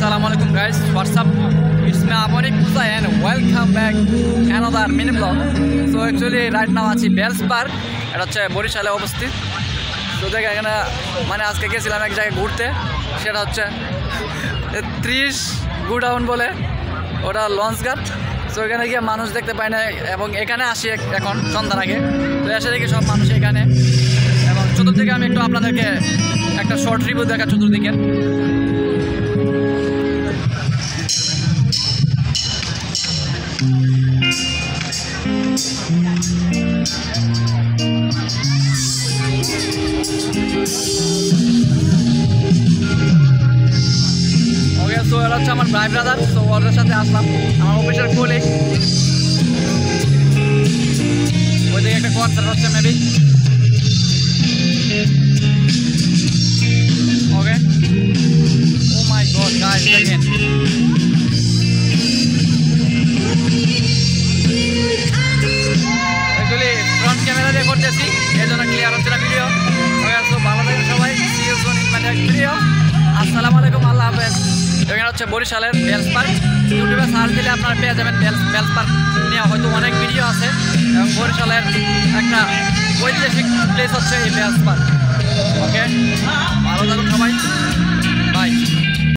Assalamualaikum guys, what's up? It's me Amoni Pusa and welcome back another mini vlog. So actually right now আছি bells park, এটা হচ্ছে বরিশালে অবস্থিত। তো দেখে এখানে মানে আজকে গেছিলাম এক জায়গায় ঘুরতে, সেটা হচ্ছে 30 গুডাউন বলে, ওটা লঞ্চ ঘাট। সো এখানে গিয়ে মানুষ দেখতে পাই না, এবং এখানে আসি এখন সন্ধ্যার আগে। তো এসে দেখি সব মানুষ এখানে, এবং চতুর্দিকে আমি একটু আপনাদেরকে একটা শর্ট রিভিউ দেখা চতুর্দিকে। ওকে, তো এরা হচ্ছে আমার ভাই ব্রাদার। তো ওদের সাথে আসলাম, আমার অফিসের কলিগ। ওইদিকে একটা কনসার্ট হচ্ছে মেবি। ওকে, ও মাই গড গাইস, দেখেন অ্যাকচুয়ালি ফ্রন্ট ক্যামেরা দিয়ে করতেছি, এই জন্য ক্লিয়ার হচ্ছে না ভিডিও। ওকে, তো ভালো থাকেন সবাই, see you soon in my next video. আসসালামু আলাইকুম, আল্লাহ হাফেজ। এখানে হচ্ছে বরিশালের বেলস পার্ক, ইউটিউবে সার্চ দিলে আপনারা পেয়ে যাবেন বেলস পার্ক নিয়ে হয়তো অনেক ভিডিও আছে, এবং বরিশালের একটা ঐতিহাসিক প্লেস হচ্ছে এই বেলস পার্ক। ওকে, ভালো থাকুন সবাই।